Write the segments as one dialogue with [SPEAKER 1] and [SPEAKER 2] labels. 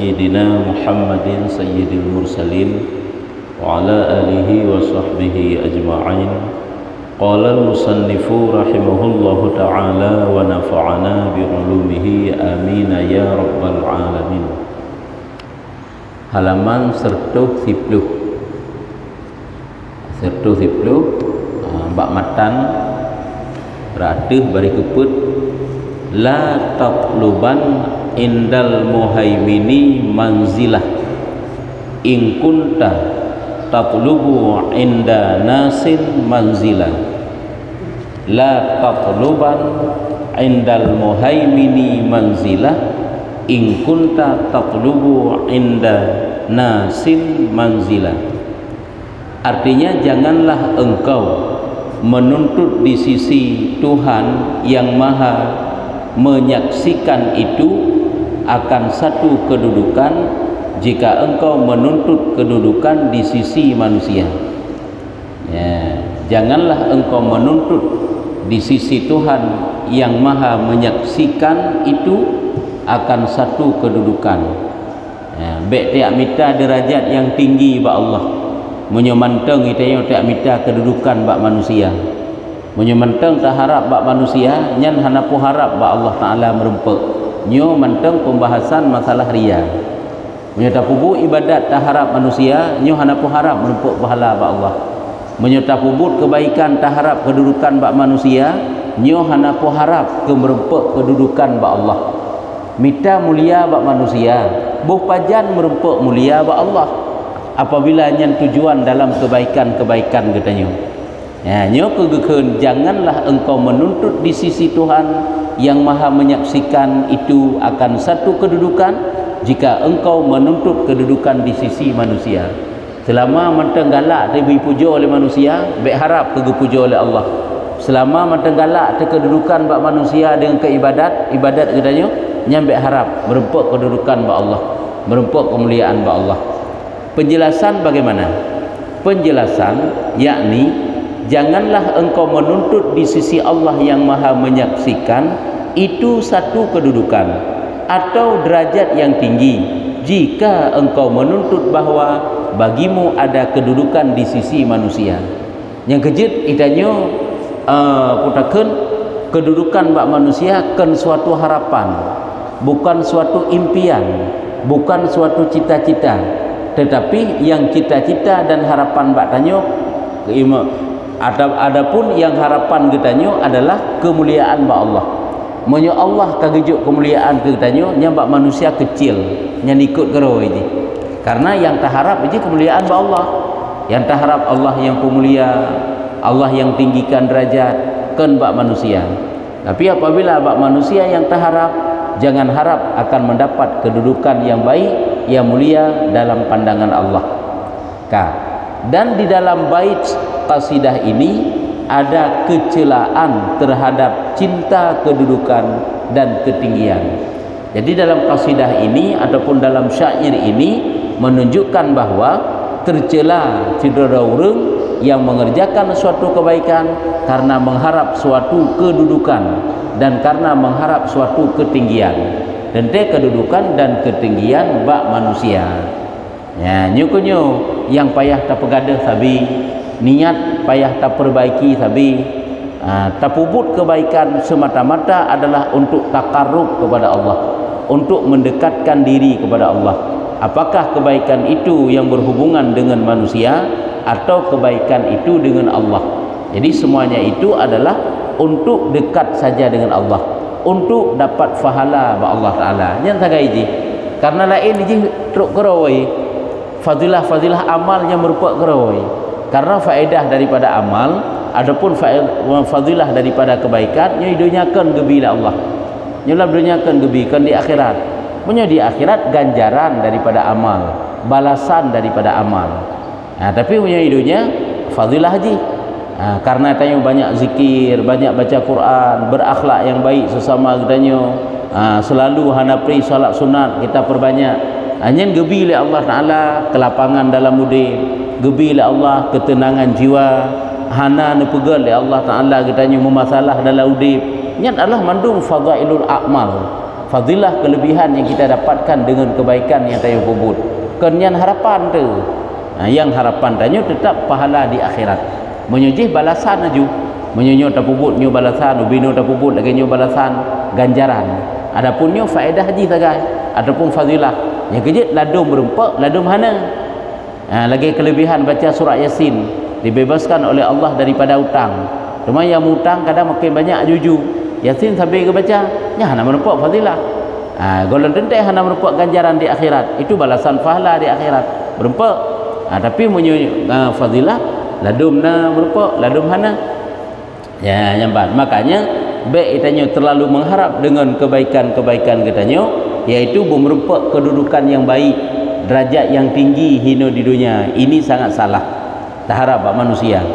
[SPEAKER 1] سيدنا محمد سيد المرسلين وعلى آله وصحبه أجمعين. قال المصنف رحمه الله تعالى ونفعنا بعلومه آمين يا رب العالمين. Halaman 110 bab matan berada bari keput la tatluban indal muhaimini manzilah in kunta tatlubu inda nasin manzilah. La tatluban indal muhaimini manzilah in kunta tatlubu inda nasin manzilah. Artinya janganlah engkau menuntut di sisi Tuhan yang maha menyaksikan itu akan satu kedudukan jika engkau menuntut kedudukan di sisi manusia. Ya, janganlah engkau menuntut di sisi Tuhan yang maha menyaksikan itu akan satu kedudukan. Ya, baik tiap minta derajat yang tinggi ba Allah. Menyemanteng kita tak minta kedudukan bak manusia. Menyemanteng tak harap bak manusia, nyan hanapu harap bak Allah Taala merempek. Nyo manteng pembahasan masalah ria. Menyatapubu ibadat tak harap manusia, nyo hanapu harap merempek pahala bak Allah. Menyatapubu kebaikan tak harap kedudukan bak manusia, nyo hanapu harap ke merempek kedudukan bak Allah. Minta mulia bak manusia, buh pajan merempek mulia bak Allah. Apabila yang tujuan dalam kebaikan-kebaikan katanya. Ya, nyo kegekeun janganlah engkau menuntut di sisi Tuhan yang maha menyaksikan itu akan satu kedudukan jika engkau menuntut kedudukan di sisi manusia. Selama manteng galak dipuja oleh manusia, baik harap kegepuja oleh Allah. Selama manteng galak kedudukan bak manusia dengan keibadat, ibadat katanya, nyambe harap merempek kedudukan bak Allah, merempek kemuliaan bak Allah. Penjelasan bagaimana? Penjelasan yakni janganlah engkau menuntut di sisi Allah yang maha menyaksikan itu satu kedudukan atau derajat yang tinggi jika engkau menuntut bahwa bagimu ada kedudukan di sisi manusia. Yang kejut itanya putakeun kedudukan bak manusia kan suatu harapan, bukan suatu impian, bukan suatu cita-cita. Tetapi yang cita-cita dan harapan bak tanyo adapun yang harapan getanyo adalah kemuliaan bak Allah. Menyo Allah kagejuk kemuliaan ke getanyo nya bak manusia kecil nya ikut kero ini. Karena yang taharap itu kemuliaan bak Allah. Yang taharap Allah yang pemulia, Allah yang tinggikan derajat kan bak manusia. Tapi apabila bak manusia yang taharap, jangan harap akan mendapat kedudukan yang baik, yang mulia dalam pandangan Allah. Dan di dalam bait qasidah ini ada kecelaan terhadap cinta kedudukan dan ketinggian. Jadi dalam qasidah ini ataupun dalam syair ini menunjukkan bahwa tercela cedera orang yang mengerjakan suatu kebaikan karena mengharap suatu kedudukan dan karena mengharap suatu ketinggian. Dan kedudukan dan ketinggian bak manusia. Ya, nyukunyo yang payah tak pegadah sabi, niat payah tak perbaiki sabi, tapubut kebaikan semata-mata adalah untuk takarrub kepada Allah, untuk mendekatkan diri kepada Allah. Apakah kebaikan itu yang berhubungan dengan manusia atau kebaikan itu dengan Allah? Jadi semuanya itu adalah untuk dekat saja dengan Allah, untuk dapat fahala ba Allah Taala. Yang tagai ji. Karena lain ji truk keroi. Fadilah-fadilah amal yang merupakan keroi. Karena faedah daripada amal adapun fadilah daripada kebaikan nya idonyakeun gebi la Allah. Nya idonyakeun gebi kan di akhirat. Punya di akhirat ganjaran daripada amal, balasan daripada amal. Nah, tapi punya idonya fadilah ji. Karena tanya banyak zikir, banyak baca Quran, berakhlak yang baik sesama katanya, selalu hanapri salat sunat kita perbanyak. Hanya gebi oleh Allah Taala kelapangan dalam udip, gebi oleh Allah ketenangan jiwa, hana nepegal oleh Allah Taala katanya memasalah dalam udip. Nya adalah mandung fadailul a'mal. fadilah kelebihan yang kita dapatkan dengan kebaikan yang tayo puput. Kenyan harapan tu. Yang harapan tanya tetap pahala di akhirat. Menyujih balasan aju. Menyunyo tapubut nyo balasan, ubino tapubut lagi nyo balasan ganjaran. Adapun nyo faedah haji sagai ataupun fadilah. Yang kejut ladum berempak, ladum hana. Lagi kelebihan baca surah Yasin, dibebaskan oleh Allah daripada hutang. Cuma yang hutang kadang makin banyak juju. Yasin sampai ke baca, nya hana merempak fadilah. Golongan tentai hana merempak ganjaran di akhirat. Itu balasan pahala di akhirat. Berempak. Tapi fadilah ladum na berempak, ladum hana. Ya, nyambat. Makanya baik itanyo terlalu mengharap dengan kebaikan-kebaikan katanya, yaitu memerempak kedudukan yang baik, derajat yang tinggi hino di dunia. Ini sangat salah. Tak harap manusia.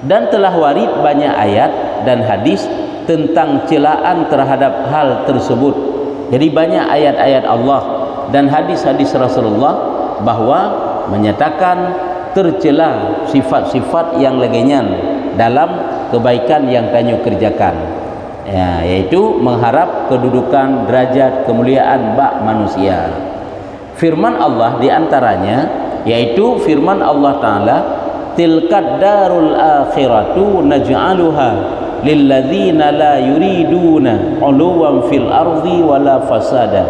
[SPEAKER 1] Dan telah warid banyak ayat dan hadis tentang celaan terhadap hal tersebut. Jadi banyak ayat-ayat Allah dan hadis-hadis Rasulullah bahwa menyatakan tercela sifat-sifat yang legenyan dalam kebaikan yang tanyo kerjakan, ya, yaitu mengharap kedudukan, derajat, kemuliaan bak manusia. Firman Allah diantaranya yaitu firman Allah Ta'ala, tilkad darul akhiratu naj'aluha lilladzina la yuriduna 'uluwan fil ardi wala fasada.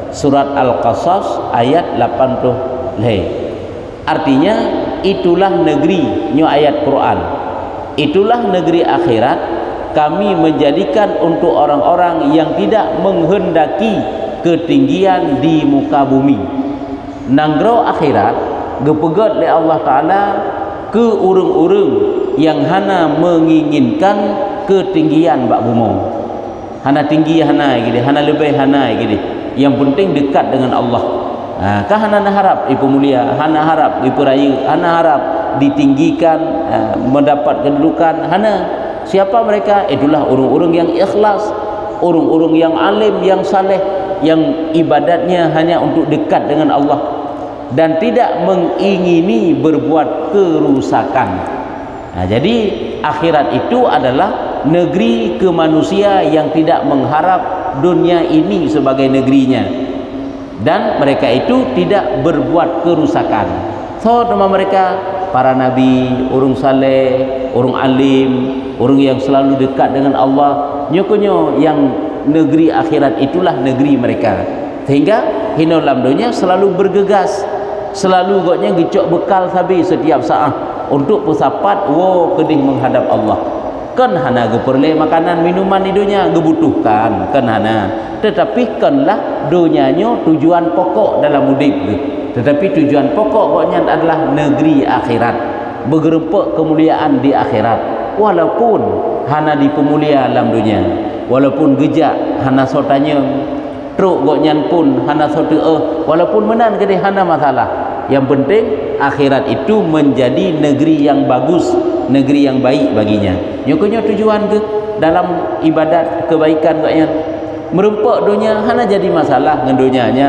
[SPEAKER 1] Surat Al-Qasas ayat 80. Artinya itulah negeri, nyo ayat Quran. Itulah negeri akhirat kami menjadikan untuk orang-orang yang tidak menghendaki ketinggian di muka bumi. Nanggro akhirat gepegat oleh Allah Ta'ala ke urung-urung yang hana menginginkan ketinggian bak bumi. Hana tinggi hana gini, hana lebih hana gini. Yang penting dekat dengan Allah. Kah hana harap ibu mulia, hana harap ibu raya, hana harap ditinggikan, mendapat kedudukan, hana. Siapa mereka? Itulah urung-urung yang ikhlas, urung-urung yang alim, yang saleh, yang ibadatnya hanya untuk dekat dengan Allah dan tidak mengingini berbuat kerusakan. Jadi akhirat itu adalah negeri ke manusia yang tidak mengharap dunia ini sebagai negerinya, dan mereka itu tidak berbuat kerusakan. So nama mereka para nabi, urung saleh, urung alim, urung yang selalu dekat dengan Allah. Nyokonyo yang negeri akhirat itulah negeri mereka. Sehingga hino dalam dunia selalu bergegas, selalu gotnya gicok bekal sabi setiap saat untuk pesapat keding menghadap Allah. Kan hana geperle makanan minuman di dunia gebutuhkan, kan hana. Tetapi kanlah dunianya tujuan pokok dalam hidup. Tetapi tujuan pokok gotnya adalah negeri akhirat, bergerempek kemuliaan di akhirat. Walaupun hana di pemulia dalam dunia, walaupun gejak hana sotanya, truk gotnya pun hana sotu walaupun menan gede hana masalah. Yang penting akhirat itu menjadi negeri yang bagus, negeri yang baik baginya. Nyokonyo tujuan ke dalam ibadat kebaikan gotnya. Merempak dunia hana jadi masalah dengan dunianya.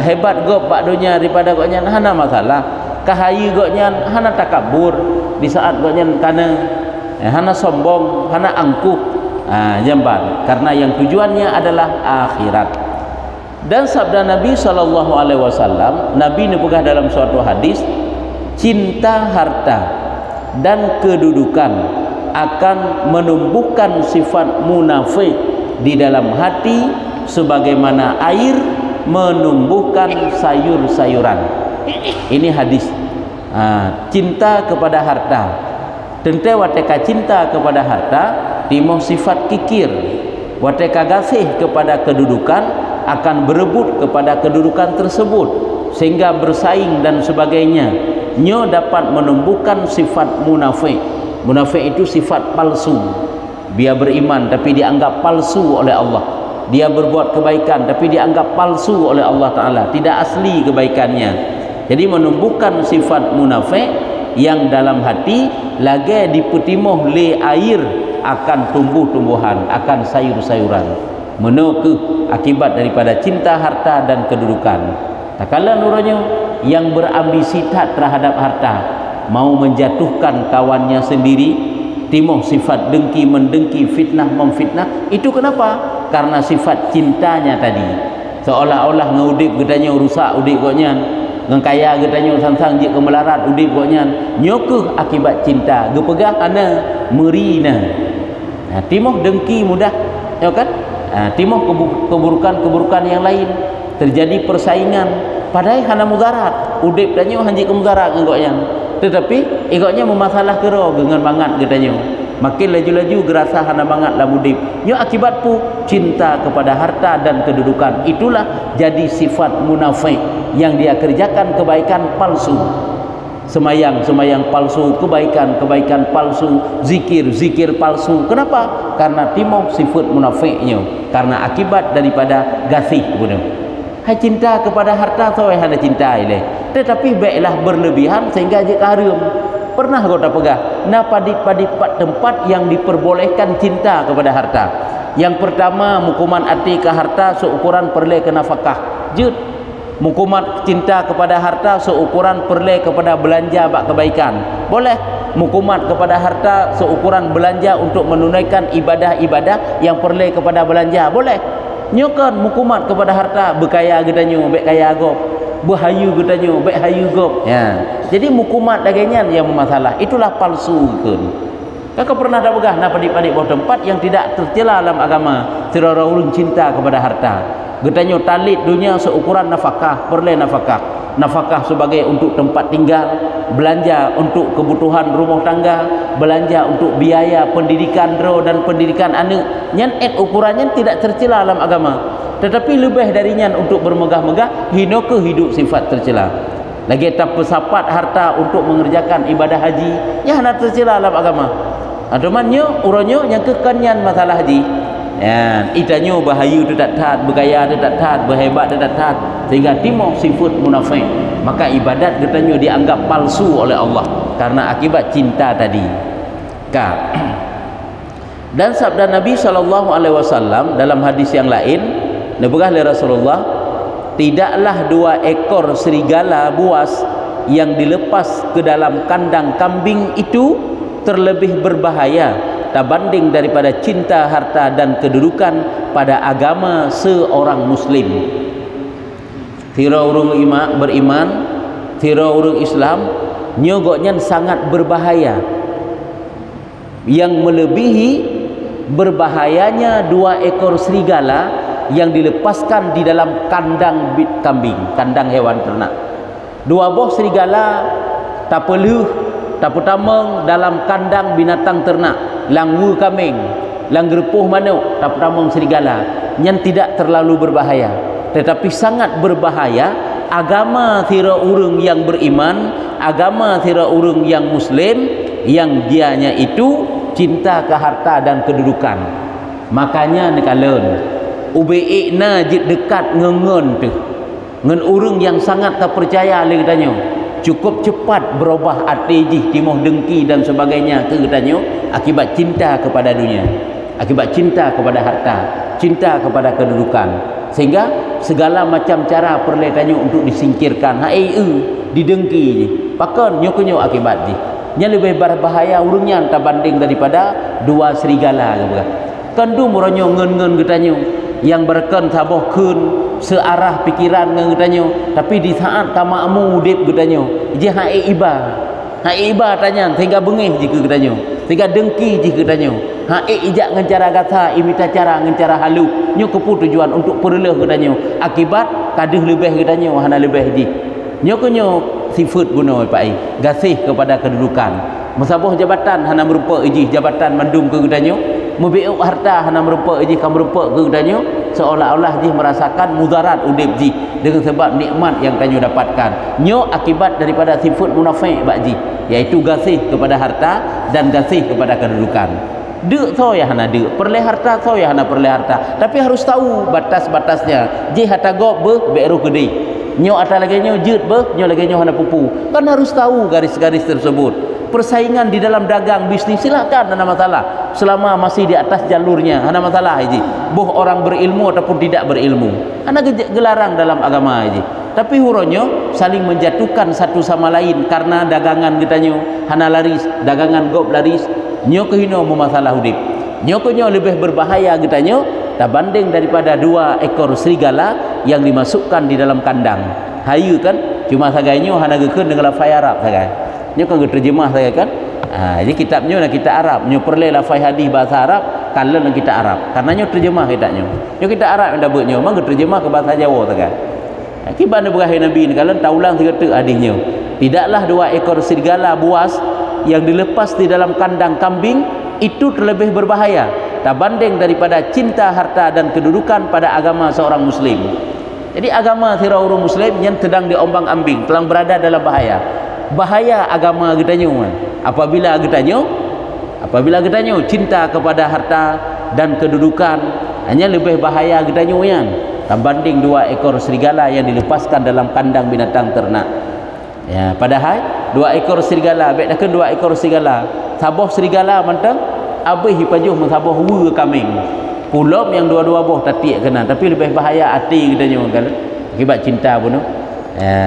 [SPEAKER 1] Hebat gop bak dunia daripada gotnya hana masalah. Kahayi gotnya hana takabur di saat gotnya kana hana sombong, hana angkuh. Jamban karena yang tujuannya adalah akhirat. Dan sabda Nabi SAW, Nabi nepegah dalam suatu hadis, cinta harta dan kedudukan akan menumbuhkan sifat munafik di dalam hati sebagaimana air menumbuhkan sayur-sayuran. Ini hadis. Cinta kepada harta, tentu wateka cinta kepada harta timoh sifat kikir. Wateka gasih kepada kedudukan akan berebut kepada kedudukan tersebut sehingga bersaing dan sebagainya. Nyo dapat menumbuhkan sifat munafik. Munafik itu sifat palsu. Dia beriman tapi dianggap palsu oleh Allah. Dia berbuat kebaikan tapi dianggap palsu oleh Allah Ta'ala, tidak asli kebaikannya. Jadi menumbuhkan sifat munafik yang dalam hati lagi dipetimuh le air akan tumbuh-tumbuhan, akan sayur-sayuran. Menukeh akibat daripada cinta harta dan kedudukan. Tak kala nuranya yang berambisi terhadap harta, mau menjatuhkan kawannya sendiri, timuh sifat dengki mendengki, fitnah memfitnah. Itu kenapa? karena sifat cintanya tadi. Seolah-olah ngudip gedanya rusak udip goknya, ngkaya gedanya sang-sang je kemelarat udip goknya. Nyokuh akibat cinta, gepegah ana merina. Timoh dengki mudah, ya kan? Timoh keburukan-keburukan yang lain, terjadi persaingan, padahal hana mudarat udip danyo hanji kemudarat ngoknya, tetapi igoknya memasalah kero dengan bangat gedanyo, makin laju-laju gerasa hana bangat lah udip nyo akibat pu cinta kepada harta dan kedudukan. Itulah jadi sifat munafik yang dia kerjakan kebaikan palsu, semayang palsu, kebaikan palsu, zikir palsu. Kenapa? Karena timoh sifat munafiknya, karena akibat daripada gasih guna. Hai cinta kepada harta so hana cinta ile, tetapi baiklah berlebihan sehingga je haram. Pernah kau tak pegah pada tempat yang diperbolehkan cinta kepada harta. Yang pertama, mukuman ati ke harta seukuran perle ke nafkah. Jut mukumat cinta kepada harta seukuran perle kepada belanja bak kebaikan. Boleh. Mukumat kepada harta seukuran belanja untuk menunaikan ibadah-ibadah yang perle kepada belanja. Boleh. Nyokan mukumat kepada harta berkaya gedanyo, baik kaya gop. Berhayu gedanyo, baik hayu gop. Ya. Jadi mukumat dagingnya yang bermasalah. Itulah palsu kan. Kakak pernah tak begah nak padik-padik bawah tempat yang tidak tercela dalam agama. Terora ulun cinta kepada harta. Gedanyo talit dunia seukuran nafkah, perle nafkah. Nafkah sebagai untuk tempat tinggal, belanja untuk kebutuhan rumah tangga, belanja untuk biaya pendidikan dro dan pendidikan anak. Nyan ukurannya tidak tercela dalam agama. Tetapi lebih darinya untuk bermegah-megah, hino ke hidup sifat tercela. Lagi tak pesapat harta untuk mengerjakan ibadah haji, ya nak tercela dalam agama. Adumannya uronyo yang kekanyan masalah haji. Ya, itanyo bahayu tidak taat, bergaya tidak taat, berhebat tidak taat, sehingga timoh sifat munafik. Maka ibadat katanya dianggap palsu oleh Allah karena akibat cinta tadi. Dan sabda Nabi SAW dalam hadis yang lain, nebegah oleh Rasulullah, tidaklah 2 ekor serigala buas yang dilepas ke dalam kandang kambing itu terlebih berbahaya banding daripada cinta harta dan kedudukan pada agama seorang muslim. Tira urung beriman, tira urung Islam, nyogoknya sangat berbahaya, yang melebihi berbahayanya 2 ekor serigala yang dilepaskan di dalam kandang kambing, kandang hewan ternak. 2 buah serigala tak peluh, tak pertamang dalam kandang binatang ternak, langwu kambing, langgerpuh manuk, tak pertamang serigala, yang tidak terlalu berbahaya. Tetapi sangat berbahaya agama tira urang yang beriman, agama tira urang yang muslim, yang dianya itu cinta ke harta dan kedudukan. Makanya nekalan ubi na jid dekat ngengen tu ngen urang yang sangat tak percaya le katanya, cukup cepat berubah hati jih timoh dengki dan sebagainya ke katanya akibat cinta kepada dunia, akibat cinta kepada harta, cinta kepada kedudukan, sehingga segala macam cara perletanya untuk disingkirkan didengki je pakan nyokonyo akibat je nya lebih berbahaya urungnya tak banding daripada 2 serigala kandu muronyo ngen-ngen getanyo yang berken saboh kun searah pikiran ngen getanyo, tapi di saat kamamu udip getanyo je iba tanya sehingga bengih jika getanyo, sehingga dengki jika getanyo ijak ngencara kata imita cara ngencara halu nyo kepu tujuan untuk perleh getanyo akibat kadih lebih getanyo hana lebih ji nyo sifat guna pak ai gasih kepada kedudukan musabah jabatan hana merupa iji jabatan mandum ke getanyo mubiuk harta hana merupa iji kam merupa ke getanyo seolah-olah ji merasakan mudarat udip ji dengan sebab nikmat yang tanyo dapatkan nyo akibat daripada sifat munafik pak ji, iaitu gasih kepada harta dan gasih kepada kedudukan. Dek so ya hana dek, perle harta so ya hana perle harta, tapi harus tahu batas-batasnya. Ji harta gop beru gede. Nyo ata lagi nyo jut nyo lagi nyo hana pupu. Kan harus tahu garis-garis tersebut. Persaingan di dalam dagang bisnis silakan, hana masalah. Selama masih di atas jalurnya, hana masalah ji. Boh orang berilmu ataupun tidak berilmu. Hana gelarang dalam agama ji. Tapi huronyo saling menjatuhkan satu sama lain karena dagangan getanyo hana laris, dagangan gop laris. Nyo kehino memasalah udip, nyo lebih berbahaya getanyo tak banding daripada 2 ekor serigala yang dimasukkan di dalam kandang. Hayu kan cuma sagainya hana gekeun dengan lafaz Arab sagai. Nyo kan terjemah sagai kan. Jadi kitabnya nak kita Arab, nyo perle lafaz hadis bahasa Arab, kalau nak kita Arab. Karena nyo terjemah kitabnya. Nyo kita Arab yang dapat nyo, mang terjemah ke bahasa Jawa sagai. Kiban berakhir Nabi ni kalau taulang kata hadisnya. Tidaklah 2 ekor serigala buas yang dilepas di dalam kandang kambing itu terlebih berbahaya tak banding daripada cinta harta dan kedudukan pada agama seorang muslim. Jadi agama seorang muslim yang sedang diombang-ambing, telah berada dalam bahaya. Bahaya agama getanyo apabila getanyo cinta kepada harta dan kedudukan, hanya lebih bahaya getanyo yan tak banding 2 ekor serigala yang dilepaskan dalam kandang binatang ternak. Ya, padahal 2 ekor serigala, baik dah 2 ekor serigala. Saboh serigala mantang abih hipajuh mensaboh wu kambing. Pulom yang 2 boh tatik kena, tapi lebih bahaya hati kita nyo kan. Akibat cinta pun.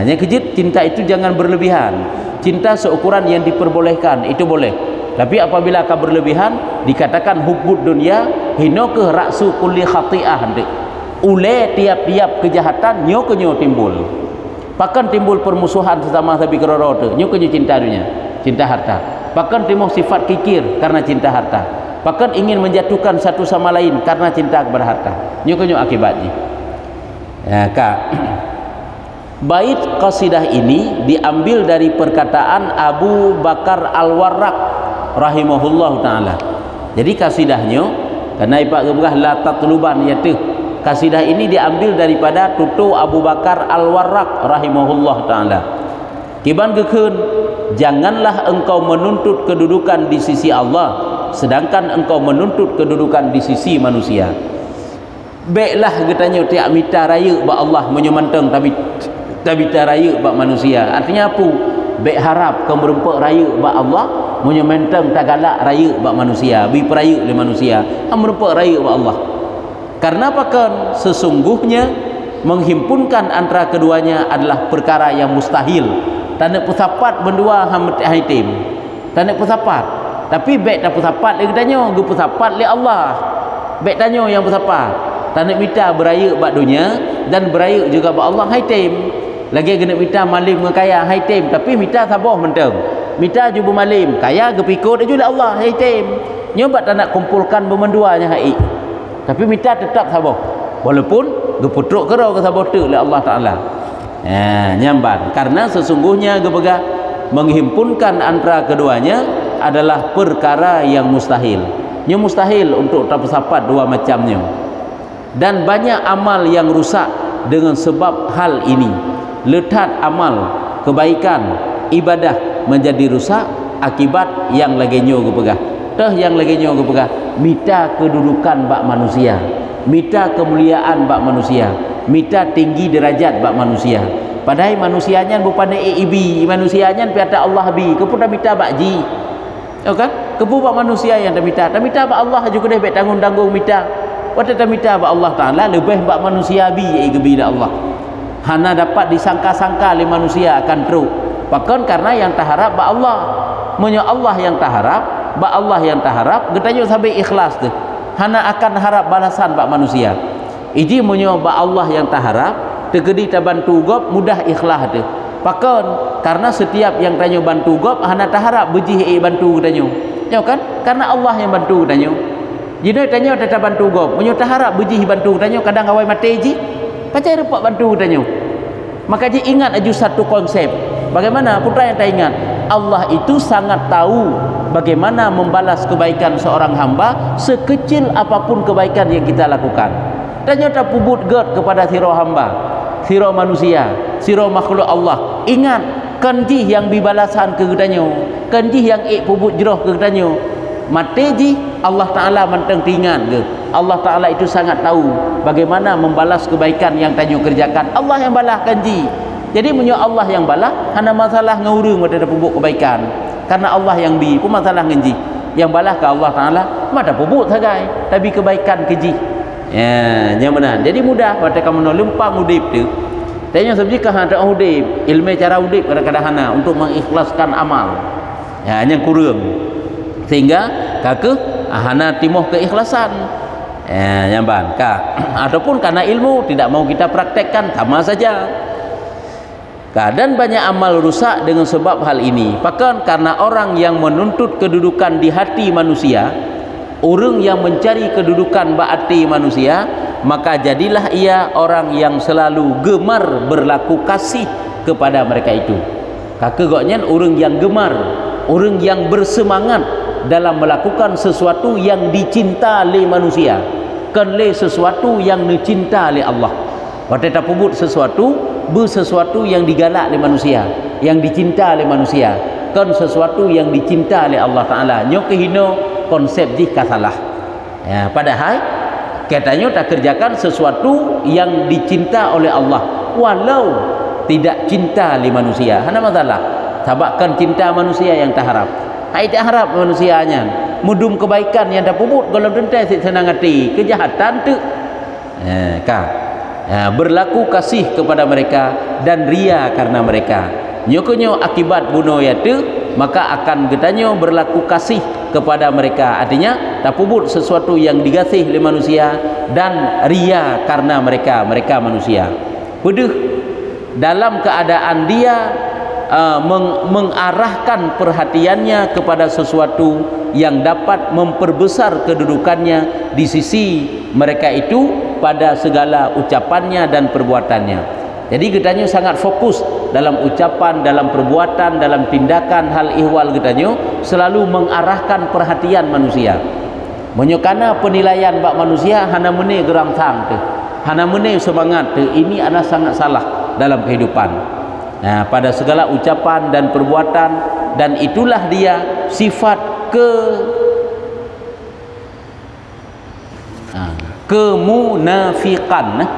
[SPEAKER 1] Yang kejit cinta itu jangan berlebihan. Cinta seukuran yang diperbolehkan itu boleh. Tapi apabila akan berlebihan dikatakan hubbud dunya hino ke raksu kulli khati'ah hendak. Ule tiap-tiap kejahatan nyo timbul. Bahkan timbul permusuhan sesama sabi keroro tu. Nyo cinta dunia, cinta harta. Bahkan timbul sifat kikir karena cinta harta. Bahkan ingin menjatuhkan satu sama lain karena cinta kepada harta. Nyo akibatnya. Ya, Kak. Bait qasidah ini diambil dari perkataan Abu Bakar Al-Warraq rahimahullah taala. Jadi kasidahnya karena ipak gebah la tatluban yaitu kasidah ini diambil daripada tutu Abu Bakar Al-Warraq rahimahullah taala. Kiban gekeun, janganlah engkau menuntut kedudukan di sisi Allah sedangkan engkau menuntut kedudukan di sisi manusia. Baiklah getanyo tiak mita raya ba Allah menyemanteng tapi tak raya ba manusia. Artinya apa? Baik harap kau merempak raya ba Allah menyemanteng tak galak raya ba manusia, bi peraya oleh manusia. Am merempak raya ba Allah. Karena apakan sesungguhnya menghimpunkan antara keduanya adalah perkara yang mustahil. Tanda pusapat berdua haitim. Tanda pusapat. Tapi baik tak pusapat dia tanya, ge pusapat li Allah. Baik tanya yang pusapat. Tanda minta beraya bak dunia dan beraya juga bak Allah haitim. Lagi kena minta malim kaya haitim, tapi minta sabar menteng. Minta juga malim kaya ge pikut juga Allah haitim. Nyoba tak nak kumpulkan bermenduanya hai. Tapi minta tetap sabar. Walaupun ge putruk kerau ke sabar tu oleh Allah Taala. Nyamban karena sesungguhnya ge begah menghimpunkan antara keduanya adalah perkara yang mustahil. Nya mustahil untuk tersapat dua macamnya. Dan banyak amal yang rusak dengan sebab hal ini. Letak amal kebaikan ibadah menjadi rusak akibat yang laginya gepegah. Teh yang laginya gepegah minta kedudukan bak manusia, minta kemuliaan bak manusia, minta tinggi derajat bak manusia. Padahal manusianya bukan ibi, manusianya piata Allah bi, kepudah minta bak ji. Kan? Kepu bak manusia yang dah minta bak Allah juga dah baik tanggung-tanggung minta. Wata dah minta bak Allah Taala lebih bak manusia bi gebila Allah. Hana dapat disangka-sangka oleh manusia akan teruk. Bahkan karena yang taharap bak Allah. Menyo Allah yang taharap, bak Allah yang taharap, getanya sampai ikhlas tu. Hana akan harap balasan bak manusia. Iji menyo bak Allah yang taharap, tegedi ta bantu gop mudah ikhlas tu. Bahkan karena setiap yang tanya bantu gop hana taharap bejih bantu getanya. Ya kan? Karena Allah yang bantu getanya. Jadi tanya tak bantu gop, menyo taharap bejih bantu getanya kadang awai mati ji. Pacai repak bantu tanya. Maka dia ingat aja satu konsep. Bagaimana putra yang tak ingat? Allah itu sangat tahu bagaimana membalas kebaikan seorang hamba sekecil apapun kebaikan yang kita lakukan. Tanya tak pubut gerd kepada siro hamba, siro manusia, siro makhluk Allah. Ingat kanji yang bibalasan ke gedanyo, kanji yang pubut jeroh ke gedanyo. Mati ji Allah Ta'ala menteng tingan ke. Allah Ta'ala itu sangat tahu bagaimana membalas kebaikan yang tanyo kerjakan. Allah yang balas kanji. Jadi menyo Allah yang balas hana masalah ngurung pada pubuk kebaikan. Karena Allah yang bi pun masalah ngenji. Yang balas ke Allah Ta'ala mata pubuk sagai tapi kebaikan keji. Ya, yang benar. Jadi mudah pada kamu lempang udip tu. Tanya sebab hana udip, ilmu cara udip kadang-kadang hana untuk mengikhlaskan amal. Ya, yang kurang. Sehingga kakek hana timoh keikhlasan. Yang kah ataupun karena ilmu tidak mau kita praktekkan, sama saja. Dan banyak amal rusak dengan sebab hal ini. Bahkan karena orang yang menuntut kedudukan di hati manusia, orang yang mencari kedudukan di hati manusia, maka jadilah ia orang yang selalu gemar berlaku kasih kepada mereka itu. Kakeknya orang yang gemar, orang yang bersemangat dalam melakukan sesuatu yang dicinta oleh manusia, kan le sesuatu yang dicinta oleh Allah. Waktu kita pebut sesuatu yang digalak oleh manusia, yang dicinta oleh manusia, kan sesuatu yang dicinta oleh Allah Ta'ala. Nyo kehino konsep jika salah. Padahal katanya tak kerjakan sesuatu yang dicinta oleh Allah, walau tidak cinta oleh manusia. Hana masalah. Sabakkan cinta manusia yang tak harap. Hai tak harap manusianya. Mudum kebaikan yang tak puput kalau dentai senang hati, kejahatan tu. Berlaku kasih kepada mereka dan ria karena mereka. Nyokonyo akibat bunuh yaitu, maka akan getanyo berlaku kasih kepada mereka. Artinya tak puput sesuatu yang digasih oleh manusia dan ria karena mereka manusia. Peduh dalam keadaan dia mengarahkan perhatiannya kepada sesuatu yang dapat memperbesar kedudukannya di sisi mereka itu pada segala ucapannya dan perbuatannya. Jadi getanyo sangat fokus dalam ucapan, dalam perbuatan, dalam tindakan, hal ihwal getanyo selalu mengarahkan perhatian manusia. Menyokana penilaian bak manusia hana mene gerang sang tu, hana mene semangat tu, ini adalah sangat salah dalam kehidupan. Pada segala ucapan dan perbuatan, dan itulah dia sifat kemunafikan.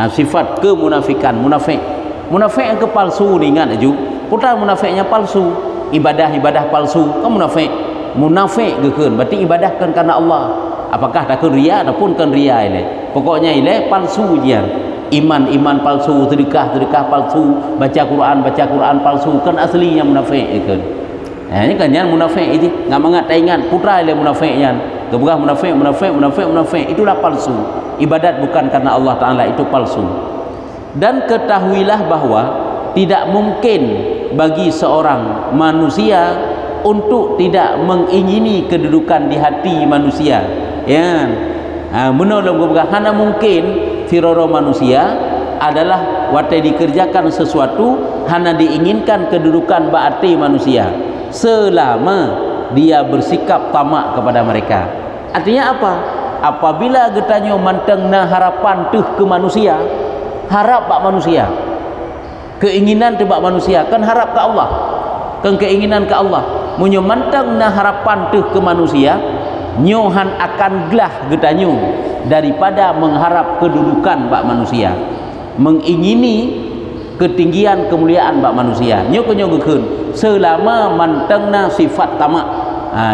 [SPEAKER 1] Sifat kemunafikan, munafik yang kepalsu ni ingat aju. Putar munafiknya palsu, ibadah palsu, kan munafik gekeun berarti ibadah kan karena Allah. Apakah tak ria ataupun kan ria ile, pokoknya ile palsu dia. Iman palsu, sedekah palsu, baca Quran palsu, kan aslinya munafik kan. Ini kan yang munafik itu nggak mengat ingat putra ile munafiknya. Kebuka munafik itulah palsu. Ibadat bukan karena Allah Ta'ala, itu palsu. Dan ketahuilah bahwa tidak mungkin bagi seorang manusia untuk tidak mengingini kedudukan di hati manusia. Menolong kebuka hana mungkin firoro manusia adalah watai dikerjakan sesuatu hana diinginkan kedudukan berarti manusia selama dia bersikap tamak kepada mereka. Artinya apa? Apabila getanyo mantengna harapan tuh ke manusia, harap bak manusia, keinginan tu bak manusia, kan harap ke Allah, kan keinginan ke Allah. Munyo mantengna harapan tuh ke manusia, nyohan akan gelah getanyo daripada mengharap kedudukan bak manusia, mengingini ketinggian kemuliaan bak manusia. Nyo gekeun selama mantengna sifat tamak,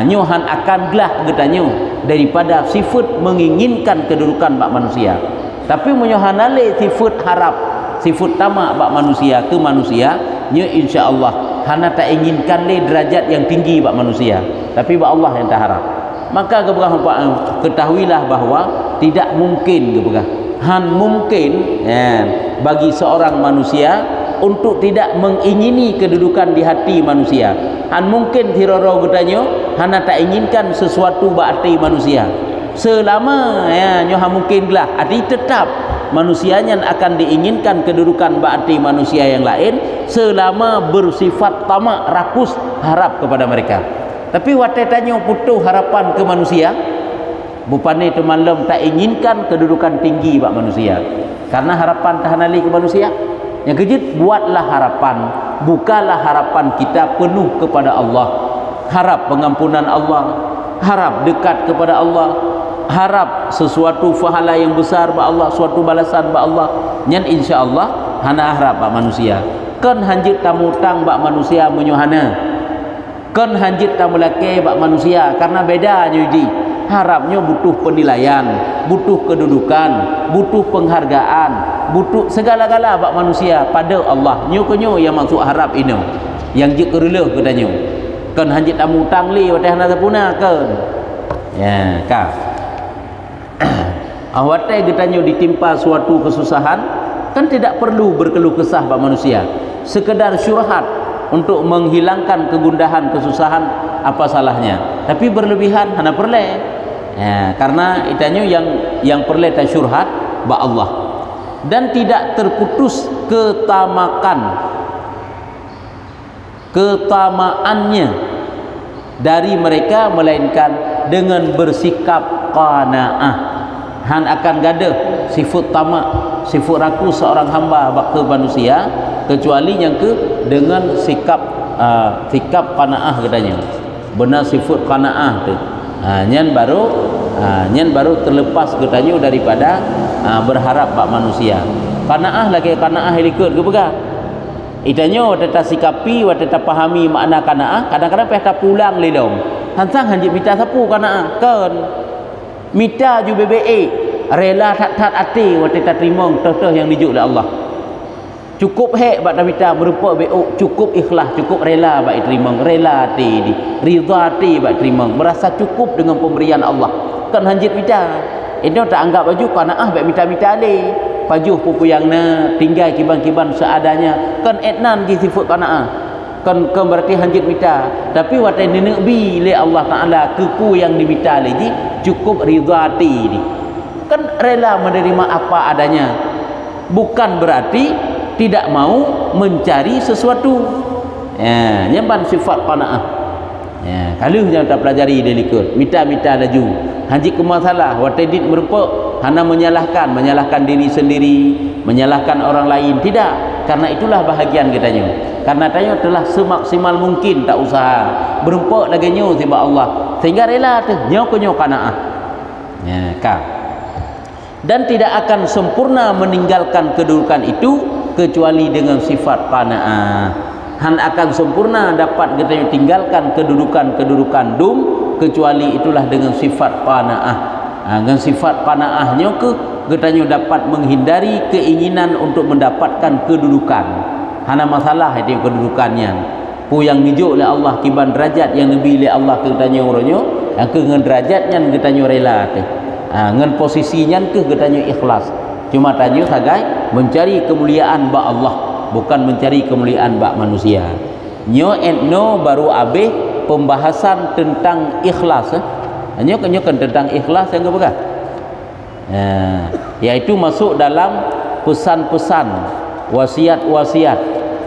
[SPEAKER 1] nyohan akan gelah getanyo daripada sifat menginginkan kedudukan bak manusia. Tapi menyohan ale sifat harap, sifat tamak bak manusia ke manusia, nyo insyaallah hana tak inginkan le derajat yang tinggi bak manusia, tapi bak Allah yang tak harap. Maka ketahuilah bahwa tidak mungkin mungkin bagi seorang manusia untuk tidak mengingini kedudukan di hati manusia. Mungkin tiroro getanyo hana tak inginkan sesuatu berarti manusia selama nyoha mungkin lah arti tetap manusianya akan diinginkan kedudukan berarti manusia yang lain selama bersifat tamak, rakus, harap kepada mereka. Tapi watai tanyo putuh harapan ke manusia, bupane tu malam tak inginkan kedudukan tinggi bak manusia karena harapan tahanali ke manusia. Yang kejut, buatlah harapan, bukalah harapan kita penuh kepada Allah, harap pengampunan Allah, harap dekat kepada Allah, harap sesuatu pahala yang besar bak Allah, suatu balasan bak Allah. Nyan insyaallah hana harap bak manusia, kan hanjit tamu tang bak manusia menyohana, kan hanjit tamu laki bak manusia, karena beda nyuji. Harapnya butuh penilaian, butuh kedudukan, butuh penghargaan, butuh segala-gala bak manusia pada Allah. Nyo yang maksud harap ini yang je kereleh katanya kan hanjit tamu tang li wateh hana sapuna kan ka Watai getanyo ditimpa suatu kesusahan, kan tidak perlu berkeluh kesah pak manusia, sekedar syurhat untuk menghilangkan kegundahan kesusahan, apa salahnya? Tapi berlebihan hana perle. Ya, karena itanyo yang perle ta syurhat ba Allah, dan tidak terputus ketamaannya dari mereka, melainkan dengan bersikap qanaah. Han akan gada sifat tamak, sifat raku seorang hamba ke manusia, kecuali yang dengan sikap qanaah katanya. Benar sifat qanaah tu. Nyan baru terlepas katanya daripada berharap bak manusia. Qanaah lagi qanaah likut ke bega. Itanyo wata sikapi, wata pahami makna qanaah, kadang-kadang peh pulang lelong. Hantang hanjit minta sapu qanaah kan. Mita ju BBE rela tat hati wa tak terima toh yang dijuk oleh Allah. Cukup hek bak mita berupa BO, cukup ikhlas, cukup rela bak terima, rela hati di, ridha hati bak terima, merasa cukup dengan pemberian Allah. Kan hanjit mita. Ini tak anggap baju qanaah bak mita-mita ali. Pajuh pupuyangna tinggal kiban-kiban seadanya. Kan etnan di sifat qanaah. Kan berarti hanjit mita, tapi watai nenebi le Allah Taala kepu yang dimita lagi cukup ridha hati ni, kan rela menerima apa adanya, bukan berarti tidak mau mencari sesuatu. Ya, nyamban sifat qanaah. Ya, kalau jangan tak pelajari dia likut mita-mita laju hanjit ke masalah watai dit merupa hana menyalahkan diri sendiri, menyalahkan orang lain, tidak, karena itulah bahagian kitanya. Karena tanya telah semaksimal mungkin tak usaha berempak lagi nyo tiba Allah, sehingga rela tu nyo qanaah. Ya, dan tidak akan sempurna meninggalkan kedudukan itu kecuali dengan sifat qanaah. Han akan sempurna dapat kita tinggalkan kedudukan dum kecuali itulah dengan sifat qanaah. Dengan sifat qanaahnya kita dapat menghindari keinginan untuk mendapatkan kedudukan. Hana masalah itu kedudukannya. Pu yang dijuk oleh Allah kiban derajat yang lebih oleh Allah ketanya orangnya, yang ke dengan derajatnya ketanya rela tu. Ngan posisinya ke ketanya ikhlas. Cuma tanya sagai mencari kemuliaan ba Allah, bukan mencari kemuliaan ba manusia. Nyo etno baru habis pembahasan tentang ikhlas. Nyo kan tentang ikhlas yang apa? Yaitu masuk dalam pesan-pesan,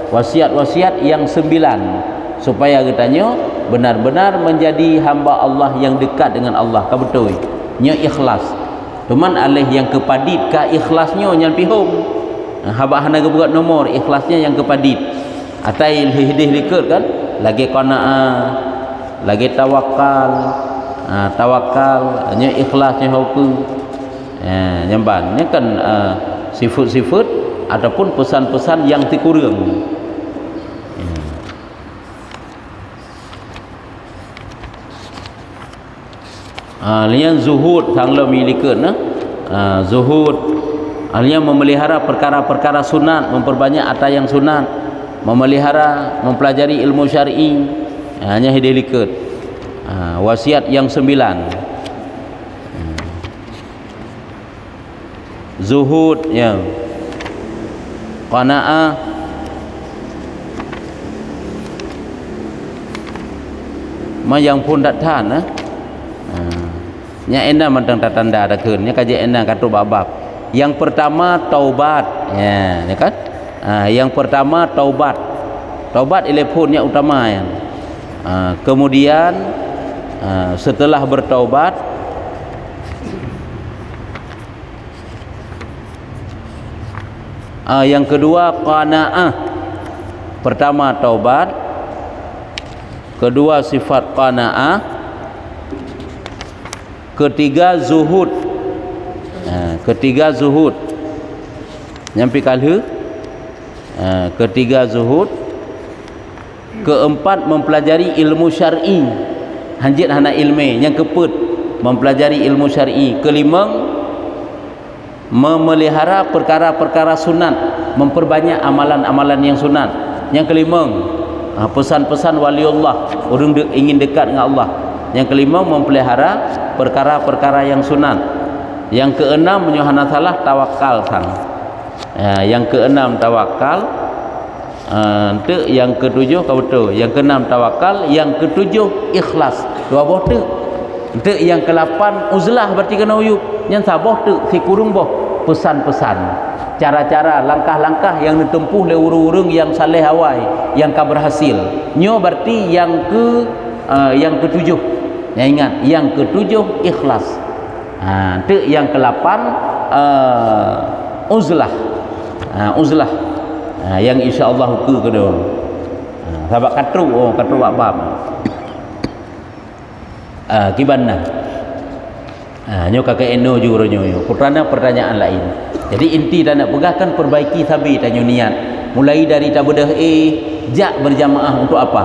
[SPEAKER 1] wasiat-wasiat yang 9 supaya katanya benar-benar menjadi hamba Allah yang dekat dengan Allah. Ka betul nya ikhlas. Cuman alih yang kepadit ka ikhlasnya yang pihum. Haba hana buat nomor ikhlasnya yang kepadit. Atai hidih likut kan lagi qanaah, lagi tawakal. Tawakal nya ikhlasnya hukum. Nyamban ni kan sifat-sifat ataupun pesan-pesan yang dikurang. Lian zuhud sang lo milikeun zuhud alian memelihara perkara-perkara sunat, memperbanyak apa yang sunat, memelihara mempelajari ilmu syar'i, hanya hidilikeun. Wasiat yang 9, zuhud ya, qanaah, yang pun datang nya enda mentang tanda ada keun nya kaji enda katu babab. Yang pertama taubat ya kan. Yang pertama taubat elephonnya utama ya. Kemudian setelah bertaubat yang kedua qanaah. Pertama taubat, kedua sifat qanaah, ketiga zuhud. Ketiga zuhud nyampi kalhu. Ketiga zuhud. Keempat mempelajari ilmu syar'i, hanjit hana ilmu yang keput mempelajari ilmu syar'i. Kelima memelihara perkara-perkara sunat, memperbanyak amalan-amalan yang sunat. Yang kelima pesan-pesan waliullah, orang ingin dekat dengan Allah. Yang kelima memelihara perkara-perkara yang sunat. Yang keenam menyohana salah tawakal sang. Yang keenam tawakal. Yang ketujuh kau betul. Yang keenam tawakal, yang ketujuh ikhlas. Dua boh tu. Yang ke-8 uzlah berarti kena uyup. Yang sabah tu si kurung boh pesan-pesan. Cara-cara, langkah-langkah yang ditempuh oleh urung-urung yang saleh awai, yang ka berhasil. Nyo berarti yang ketujuh. Ya ingat, yang ketujuh ikhlas. Yang ke-8 uzlah. Uzlah. Yang insya-Allah ke kedua. Sahabat katru bab. Gimana? Nyo kakek eno juga nyo. Kerana pertanyaan lain. Jadi inti dah nak pegahkan perbaiki sabi tanyo niat. Mulai dari tabedah jak berjamaah untuk apa?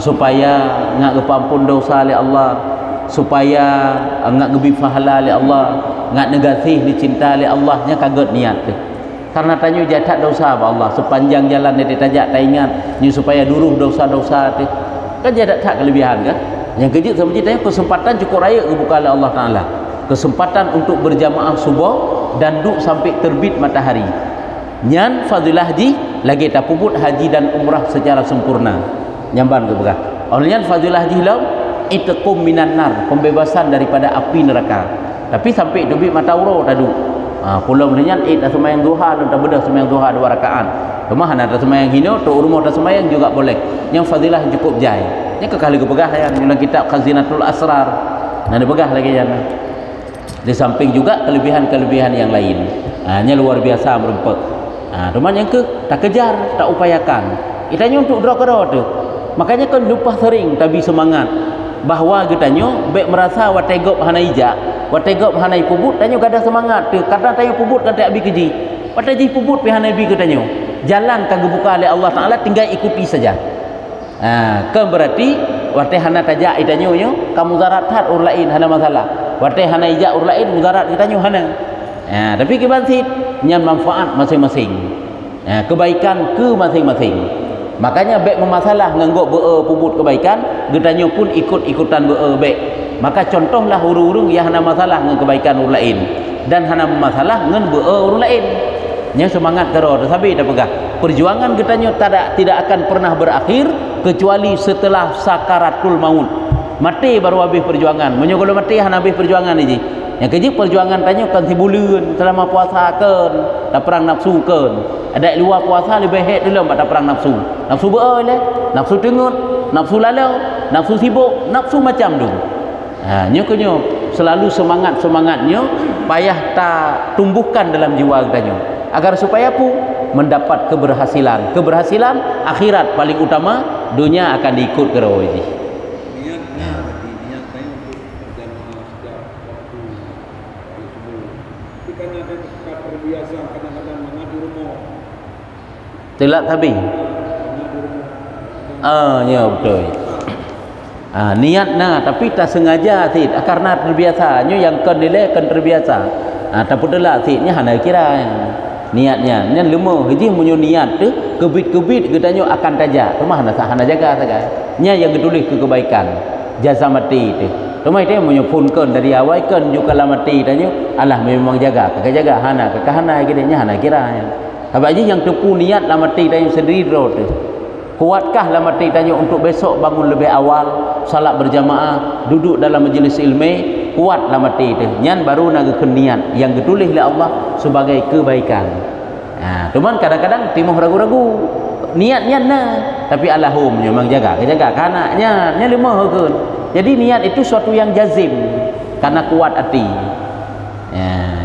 [SPEAKER 1] Supaya ngak kepampun dosa oleh Allah, supaya ngak gebi pahala oleh Allah, ngak negasih dicinta oleh Allah, nya kaget niat tu. Karena tanyo jatat dosa ba Allah sepanjang jalan dia tajak tak ingat ni supaya duruh dosa-dosa tu. Kan jatat tak kelebihan kan? Yang kejut sama tanya kesempatan cukup raya kebuka oleh Allah Taala. Kesempatan untuk berjamaah subuh dan duk sampai terbit matahari. Nyan fadilah haji lagi tak puput haji dan umrah secara sempurna. Nyamban ke begah. Olehnya fadilah haji lau itqum minan nar, pembebasan daripada api neraka. Tapi sampai terbit matahari tadu. Pulau menyan dah sembahyang duha dan tak bedah sembahyang duha 2 rakaat. Rumah nak sembahyang hino tu rumah dah sembahyang juga boleh. Yang fadilah cukup jai. Nya kekali ke begah yang dalam kitab Khazinatul Asrar. Nah begah lagi jangan. Di samping juga kelebihan-kelebihan yang lain. Nya luar biasa merempek. Cuman yang tak kejar, tak upayakan. Itanya untuk draw tu. Makanya kan lupa sering tapi semangat bahawa getanyo baik merasa wategop hanai ija, wategop hanai pubut tanyo gadah semangat tu. Kadang tanyo pubut kan tak abi keji. Wataji pubut pi hanai bi getanyo. Jalan kagak buka oleh Allah Taala tinggal ikuti saja. Kan berarti wateh hana tajak itanyo nyo kamu zarat ur lain hana masalah. Wateh hana ija ur lain mudarat getanyo hana. Tapi kibansit nyan manfaat masing-masing. Kebaikan ke masing-masing. Makanya baik memasalah nganggok pubut kebaikan, getanyo pun ikut-ikutan baik. Maka contohlah urung-urung yang hana masalah dengan kebaikan orang lain dan hana masalah dengan orang lain. Nya semangat karo sabi dah pegah. Perjuangan getanyo tidak akan pernah berakhir kecuali setelah sakaratul maut. Mati baru habis perjuangan. Menyogolo mati hana habis perjuangan ni. Yang kejip perjuangan tanya kan tibulan selama puasa kan, tak perang nafsu kan. Ada luar puasa lebih baik dulu tak perang nafsu. Nafsu beul nafsu tengut, nafsu lalau, nafsu sibuk, nafsu macam tu. Nyo kenyo selalu semangatnya payah tak tumbuhkan dalam jiwa kita agar supaya pu mendapat keberhasilan. Keberhasilan akhirat paling utama, dunia akan diikut ke rawaji. Telat habis. Ya betul. Niat tapi tak sengaja sid karena terbiasa. Nyo yang kan nilai kan terbiasa. Tapi telat sidnya hana kira niatnya. Nyan lemah haji munyo niat tu kebit-kebit getanyo akan tajak. Rumah hana jaga saja. Nya yang getulis ke kebaikan. Jaza mati tu. Rumah itu munyo pun kan dari awal kan juga la mati tanyo Allah memang jaga. Kakak jaga hana gidenya hana kira. Habis aja yang tepu niat lah mati tanya sendiri tu. Kuatkah lah mati tanya untuk besok bangun lebih awal, salat berjamaah, duduk dalam majlis ilmu, kuat lah mati tu. Nyan baru nak niat yang ditulis oleh Allah sebagai kebaikan. Cuman kadang-kadang timuh ragu-ragu. Niatnya tapi Allahum memang jaga kanaknya nya lemah kan. Jadi niat itu suatu yang jazim karena kuat hati.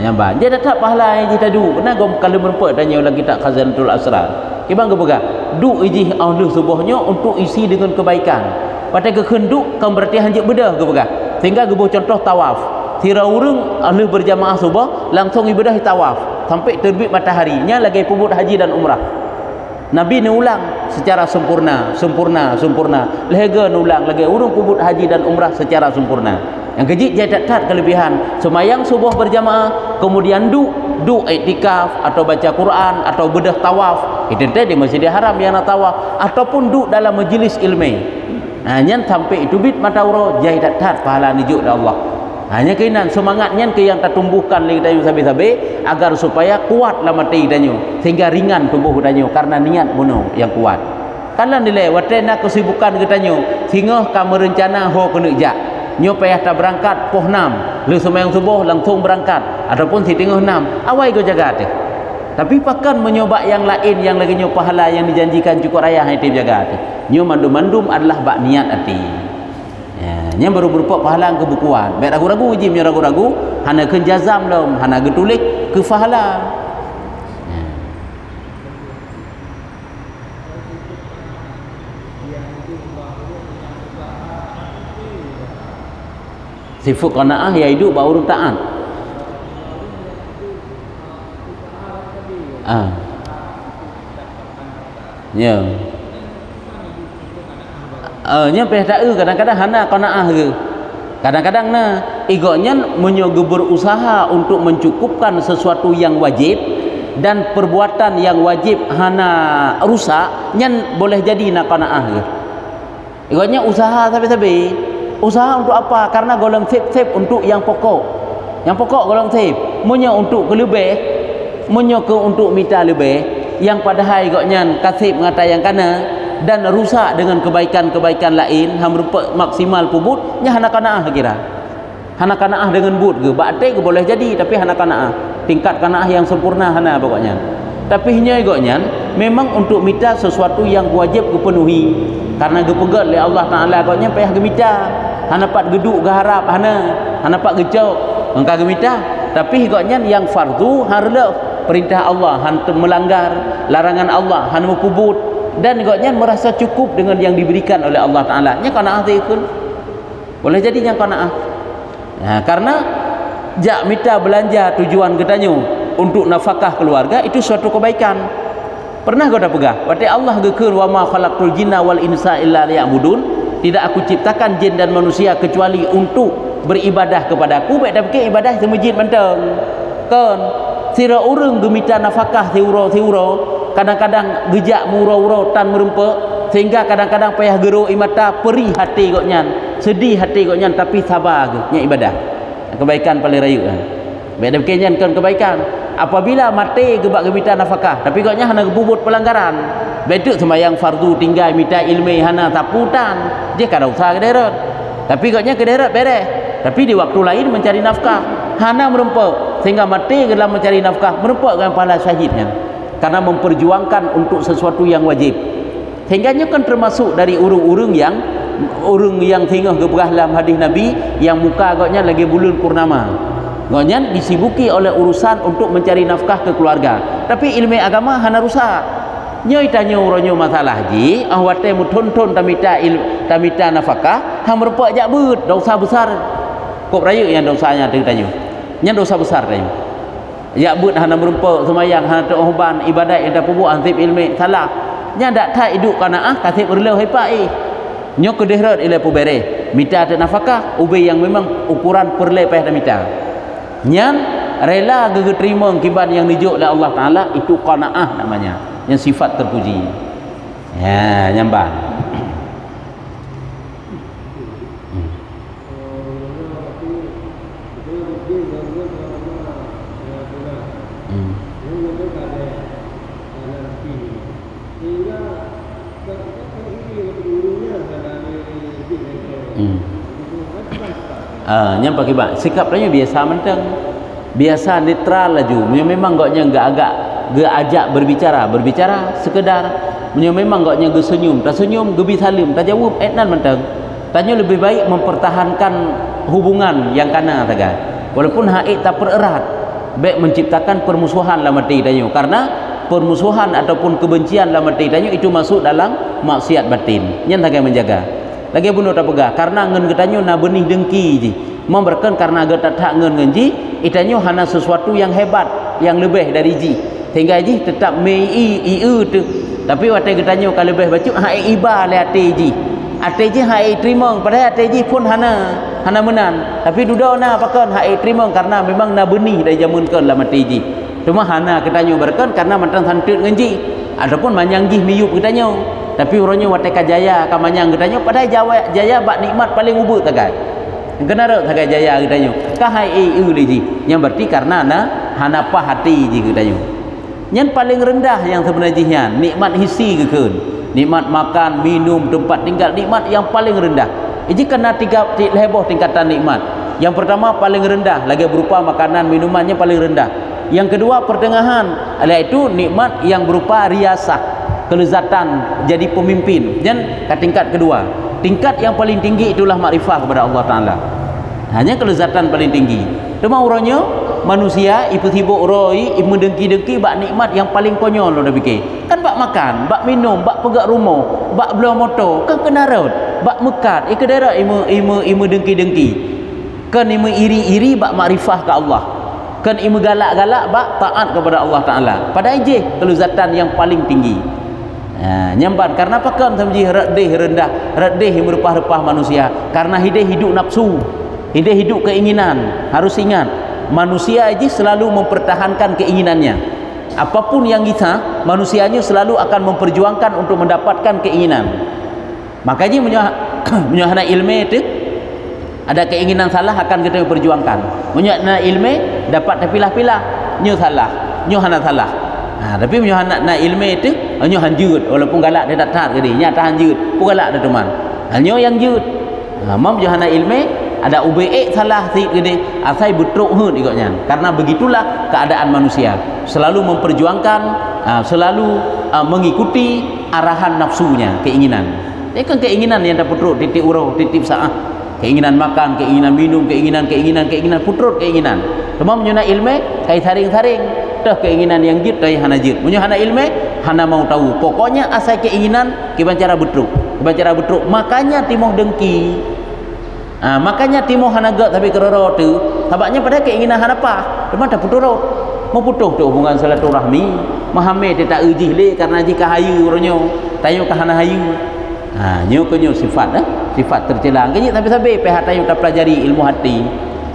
[SPEAKER 1] Yang bah dia tak pahala yang kita du kena gom kalau merempat tanya lagi tak Khazanatul Asrar kibang ke begah du iji ahli subuhnya untuk isi dengan kebaikan pada ke kenduk kan berarti hanjik bedah ke begah sehingga gebuh contoh tawaf tira urang ahli berjamaah subuh langsung ibadah tawaf sampai terbit matahari nya lagi pubut haji dan umrah. Nabi ni ulang secara sempurna lega ulang lagi urang pubut haji dan umrah secara sempurna. Yang kejit dia tak kelebihan semayang subuh berjamaah kemudian du iktikaf atau baca Quran atau bedah tawaf itu tadi Masjidil Haram yang nak tawaf ataupun du dalam majlis ilmu. Nyan sampai itu bit matahari dia tak pahala nijuk dah Allah. Hanya kainan semangatnya ke yang tertumbuhkan li kita sabi-sabi agar supaya kuatlah mati danyo sehingga ringan tubuh danyo karena niat bunuh yang kuat. Kalau nilai watena kesibukan kita nyo sehingga kamu rencana ho kena jak nyo payah tak berangkat poh 6 lu sembahyang subuh langsung berangkat ataupun si tengah 6 awai go jaga tu. Tapi pakan menyoba yang lain yang lagi nyo pahala yang dijanjikan cukup raya hai tim jaga tu. Nyo mandum-mandum adalah bak niat hati. Nya baru berupa pahala kebukuan. Baik ragu-ragu uji nya ragu-ragu hana ke jazam lom, hana ke tulik ke pahala. Sifat qanaah ya hidup baru taat. Ya. Nya peh tak kadang-kadang hana qanaah ke. Kadang-kadang igoknya menyogo berusaha untuk mencukupkan sesuatu yang wajib dan perbuatan yang wajib hana rusak nyan boleh jadi nak qanaah ke. Igoknya usaha sabi-sabi. Usaha untuk apa? Karena golong sip-sip untuk yang pokok. Yang pokok golong sip. Munyo untuk ke lebih, munyo ke untuk minta lebih. Yang padahal igoknya kasih mengata yang kana dan rusak dengan kebaikan-kebaikan lain ham rupa maksimal pubut nya hana qanaah kira. Hana qanaah dengan but ke bakte ke boleh jadi tapi hana qanaah. Tingkat qanaah yang sempurna hana pokoknya. Tapi nya igoknya memang untuk minta sesuatu yang wajib dipenuhi. Karena gepegat oleh Allah Taala agaknya payah gemita. Hana pat geduk ke harap hana pat gejok engka gemita. Tapi agaknya yang fardu harla perintah Allah hantu melanggar larangan Allah hana mukubut dan agaknya merasa cukup dengan yang diberikan oleh Allah Taala. Nya qanaah ikun. Boleh jadi yang qanaah. Nah, karena jak mita belanja tujuan ketanyo untuk nafkah keluarga itu suatu kebaikan. Pernah kau dah pegah? Waktu Allah gekir wa ma khalaqtul jinna wal insa illa liya'budun. Tidak aku ciptakan jin dan manusia kecuali untuk beribadah kepadaku. Baik dah fikir ibadah di masjid menteng. Kan sira urang gemita nafkah tiuro-tiuro, kadang-kadang gejak muro-uro tan merempe sehingga kadang-kadang payah geru imata perih hati goknya, sedih hati goknya tapi sabar ke nya ibadah. Kebaikan paling rayu kan. Baik dah fikir kan kebaikan. Apabila mati gebak gemita nafkah tapi gaknya hana gebubut pelanggaran betul sembahyang fardu tinggal minta ilmu hana taputan dia kada usah kederet tapi gaknya kederet beres tapi di waktu lain mencari nafkah hana merempek sehingga mati dalam mencari nafkah merempek dengan pahala syahidnya karena memperjuangkan untuk sesuatu yang wajib sehingga kan termasuk dari urung-urung yang tinggal geberah dalam hadis Nabi yang muka agaknya lagi bulan purnama. Gaknya disibuki oleh urusan untuk mencari nafkah ke keluarga. Tapi ilmu agama hana rusak. Nyoi tanyo uronyo masalah ji, ahwate mu tonton tamita nafkah, ham rupa jak beut dosa besar. Kok rayu yang dosanya tanyo. Nya dosa besar tanyo. Jak beut hana merumpa semayang hana tauhban ibadat yang dah pubuh ansip ilmu salah. Nya dak tak hidup qanaah kasih berleu hepai. Nyo kedehrat ile pubere. Mita te nafkah ubay yang memang ukuran perle payah mita. Yang rela terima kiban yang dijuk oleh Allah Ta'ala itu qanaah namanya yang sifat terpuji ya nyambang yang pakai bak sikapnya biasa mentang biasa netral laju memang gaknya agak ajak berbicara sekedar memang gaknya senyum tak senyum gebi salim tak jawab etnan mentang tanya lebih baik mempertahankan hubungan yang kana taga walaupun haid tak pererat baik menciptakan permusuhan dalam hati tanyo karena permusuhan ataupun kebencian dalam hati tanyo itu masuk dalam maksiat batin yang taga menjaga lagi bunuh tak pegah karena ngen ketanyo na benih dengki je memberkan karena agak tak ngen ngenji itanyo hana sesuatu yang hebat yang lebih dari ji sehingga ji tetap mei tu tapi waktu ketanyo kalau lebih baca hai iba le ate ji hai terima padahal ate ji pun hana menan tapi duda na pakan hai terima karena memang na benih dari zaman kan dalam ate ji cuma hana ketanyo berkan karena mantan santut ngenji ataupun manyang ji miyup ketanyo tapi orangnya wateka jaya kamanyang ketanyo padahal jaya bak nikmat paling ubut tagai kenara tagai jaya ketanyo kahai ji yang berarti karena hanapa hati ji katanya. Yang paling rendah yang sebenarnya nikmat hissi ke kan, nikmat makan, minum, tempat tinggal, nikmat yang paling rendah. Ini kena tiga leboh tingkatan nikmat. Yang pertama paling rendah lagi berupa makanan minumannya paling rendah. Yang kedua pertengahan, yaitu nikmat yang berupa riasah, kelezatan jadi pemimpin. Dan ke tingkat kedua, tingkat yang paling tinggi itulah makrifah kepada Allah Taala. Hanya kelezatan paling tinggi. Cuma urangnya manusia ibu-ibu roi ibu dengki-dengki bak nikmat yang paling konyol lo dah fikir. Kan bak makan, bak minum, bak pegak rumah, bak bela motor, kan kena raut, bak mekat, daerah imu dengki-dengki. Kan imu iri-iri bak makrifah ke Allah. Kan imu galak-galak bak taat kepada Allah Taala. Pada ije kelezatan yang paling tinggi. Nyamban karena apa kan samji redih rendah, redih yang berupah-upah manusia karena hidup nafsu, hidup keinginan. Harus ingat manusia aja selalu mempertahankan keinginannya. Apapun yang kita, manusianya selalu akan memperjuangkan untuk mendapatkan keinginan. Makanya menyuhana ilmu itu ada keinginan salah akan kita perjuangkan. Menyuhana ilmu dapat terpilah-pilah nyu salah, nyuhana salah. Tapi menyuhana ilmu itu nyu hanjut walaupun galak dia tak tahan ke dia, nyata hanjut, pun galak dia teman. Nyu yang jut. Mam menyuhana ilmu ada UBE salah sikit gede asai betruk hun ikutnya karena begitulah keadaan manusia selalu memperjuangkan selalu mengikuti arahan nafsunya keinginan kan keinginan yang dapat putruk titik urau titik saah keinginan makan keinginan minum keinginan putruk keinginan semua menyuna ilmu kai saring-saring dah keinginan yang jid dari hana jid menyuna ilmu hana mau tahu pokoknya asai keinginan kibancara betruk makanya timoh dengki. Makanya timo hanaga tapi keroro tu sebabnya pada keinginan hanapa cuma dah putus rot mau putus tu hubungan silaturahmi mahame dia tak ujih le karena jika hayu ronyo tayo ka hana hayu nyo kenyo sifat sifat tercelang kini tapi sabe pihak tayo tak pelajari ilmu hati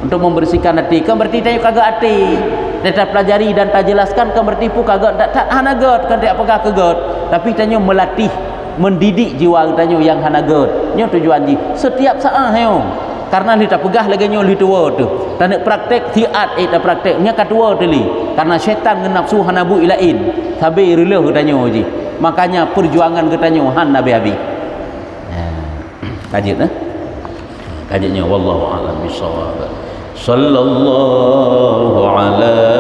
[SPEAKER 1] untuk membersihkan hati kan berarti tayo kagak hati dia tak pelajari dan tak jelaskan kan berarti pu kagak tak hanaga kan dia apakah kagak tapi tayo melatih mendidik jiwa kita yang hanagat nyo tujuan ji setiap saat heo karena kita pegah lagi nyo li tua tu dan praktek tiat kita prakteknya kedua tu li karena syaitan ngan nafsu hanabu ilain sabe releh kita nyo ji makanya perjuangan kita nyo han nabi abi kajinya wallahu a'lam bissawab sallallahu alaihi